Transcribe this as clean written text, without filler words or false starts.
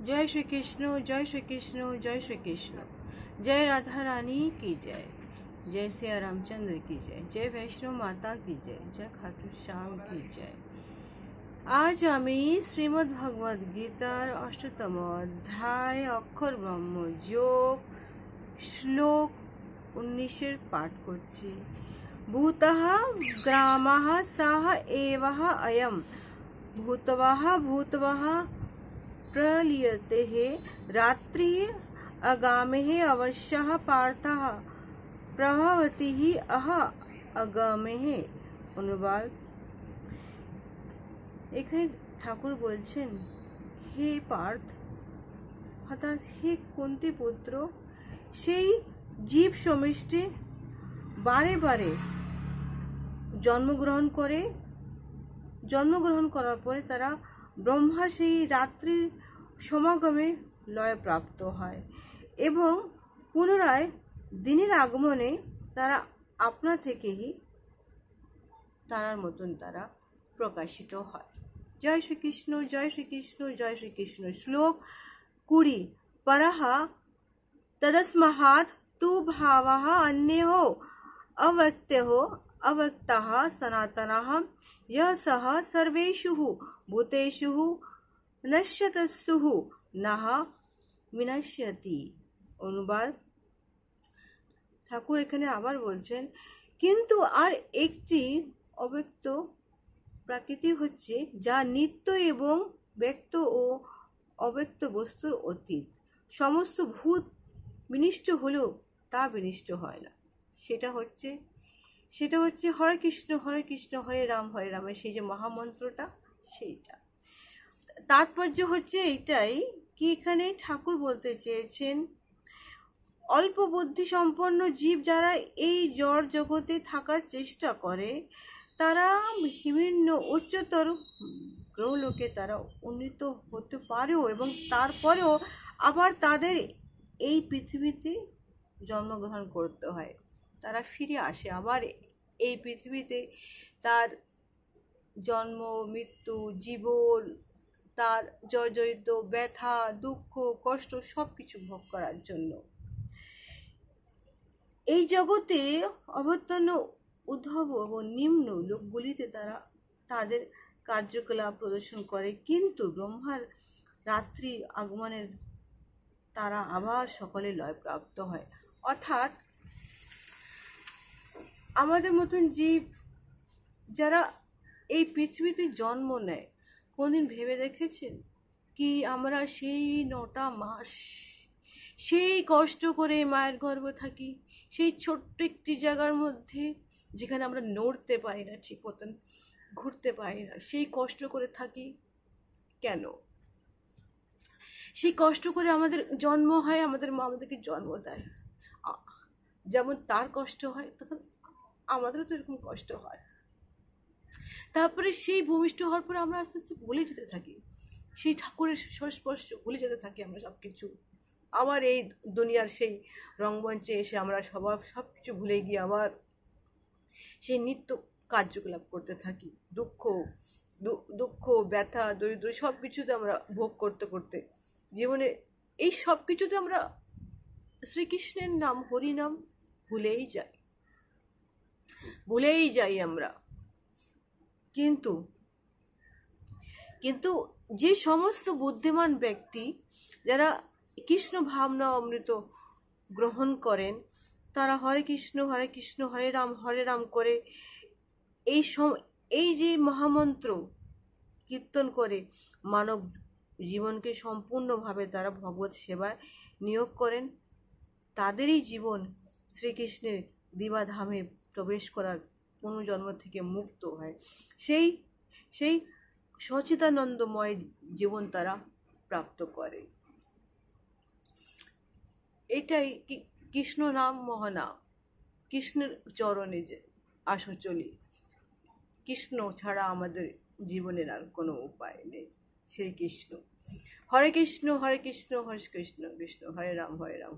जय श्री कृष्ण, जय श्री कृष्ण, जय श्री कृष्ण। जय राधा रानी की जय, जय सिया रामचंद्र की जय, जय वैष्णो माता की जय, जय खाटू श्याम की जय। आज आमी श्रीमद् भगवद गीतार अष्टतम अध्याय अक्षर ब्रह्म योग श्लोक 19 पाठ करছি। भूतः ग्रामः सः एवः अयम् भूतवः भूतवः प्रलीयते रात्रि आगामेः अवश्यः पार्थः प्रभवति अह আগামেহ। অনুবাদ। এখানে ঠাকুর বলছেন, হে পার্থ অর্থাৎ হে কুন্তি পুত্র, সেই জীব সমষ্টি বারে বারে জন্মগ্রহণ করার পরে তারা ব্রহ্মার সেই রাত্রির সমাগমে লয় প্রাপ্ত হয় এবং পুনরায় দিনের আগমনে তারা আপনা থেকেই তারার মতন তারা প্রকাশিত হয়। জয় শ্রীকৃষ্ণ, জয় শ্রীকৃষ্ণ, জয় শ্রীকৃষ্ণ। শ্লোক 20। परः तदस्मात् तु भावः अन्यः अव्यक्तः अव्यक्तः सनातनः यः सः सर्वेषु भूतेषु नश्यतस्तु नः विनश्यति। অনুবাদ। ঠাকুর এখানে আবার বলছেন, কিন্তু আর একটি অব্যক্ত প্রকৃতি হচ্ছে যা নিত্য এবং ব্যক্ত ও অব্যক্ত বস্তুর অতীত। সমস্ত ভূত বিনষ্ট হলেও তা বিনষ্ট হয় না। সেটা হচ্ছে হরে কৃষ্ণ হরে কৃষ্ণ হরে রাম সেই যে মহামন্ত্রটা, সেইটা। তাৎপর্য হচ্ছে এইটাই কি, এখানে ঠাকুর বলতে চেয়েছেন অল্প বুদ্ধি সম্পন্ন জীব যারা এই জড় জগতে থাকার চেষ্টা করে তারা বিভিন্ন উচ্চতর গ্রহলোকে তারা উন্নীত হতে পারেও এবং তারপরেও আবার তাদের এই পৃথিবীতে জন্মগ্রহণ করতে হয়। তারা ফিরে আসে আবার এই পৃথিবীতে, তার জন্ম মৃত্যু জীবন, তার জর্জরিত ব্যথা দুঃখ কষ্ট সব কিছু ভোগ করার জন্য। এই জগতে অবতীর্ণ উদ্ধব ও নিম্ন লোকগুলিতে তারা তাদের কার্যকলাপ প্রদর্শন করে, কিন্তু ব্রহ্মার রাত্রি আগমনের তারা আবার সকলে লয় প্রাপ্ত হয়। অর্থাৎ আমাদের মতন জীব যারা এই পৃথিবীতে জন্ম নেয়, কোনদিন ভেবে দেখেছেন কি আমরা সেই 9টা মাস সেই কষ্ট করে মায়ের গর্ভে থাকি, সেই ছোট্ট একটি জায়গার মধ্যে যেখানে আমরা নড়তে পারি না, ঠিক মতন ঘুরতে পারি না, সেই কষ্ট করে থাকি কেন? সেই কষ্ট করে আমাদের জন্ম হয়, আমাদের মা আমাদেরকে জন্ম দেয়, যেমন তার কষ্ট হয় তখন আমাদেরও তো এরকম কষ্ট হয়। তারপরে সেই ভূমিষ্ঠ হওয়ার পরে আমরা আস্তে আস্তে ভুলে যেতে থাকি, সেই ঠাকুরের সংস্পর্শ ভুলে যেতে থাকি আমরা সব কিছু। আবার এই দুনিয়ার সেই রংমঞ্চে এসে আমরা সব কিছু ভুলে গিয়ে আবার সেই নিত্য কার্যকলাপ করতে থাকি। দুঃখ ব্যথা দরিদ্র সব কিছুতে আমরা ভোগ করতে করতে জীবনে এই সব কিছুতে আমরা শ্রীকৃষ্ণের নাম হরিনাম ভুলেই যাই আমরা। কিন্তু যে সমস্ত বুদ্ধিমান ব্যক্তি যারা কৃষ্ণ ভাবনা অমৃত গ্রহণ করেন তারা হরে কৃষ্ণ হরে রাম করে এই যে মহামন্ত্র কীর্তন করে মানব জীবনকে সম্পূর্ণভাবে তারা ভগবত সেবায় নিয়োগ করেন, তাদেরই জীবন শ্রীকৃষ্ণের দিবাধামে প্রবেশ করার পুনর্জন্ম থেকে মুক্ত হয়। সেই সচিদানন্দময় জীবন তারা প্রাপ্ত করে। এটাই কৃষ্ণ নাম মহানাম, কৃষ্ণের চরণে যে আসো চলি, কৃষ্ণ ছাড়া আমাদের জীবনের আর কোনো উপায় নেই। সেই কৃষ্ণ। হরে কৃষ্ণ হরে কৃষ্ণ কৃষ্ণ কৃষ্ণ হরে রাম হরে রাম।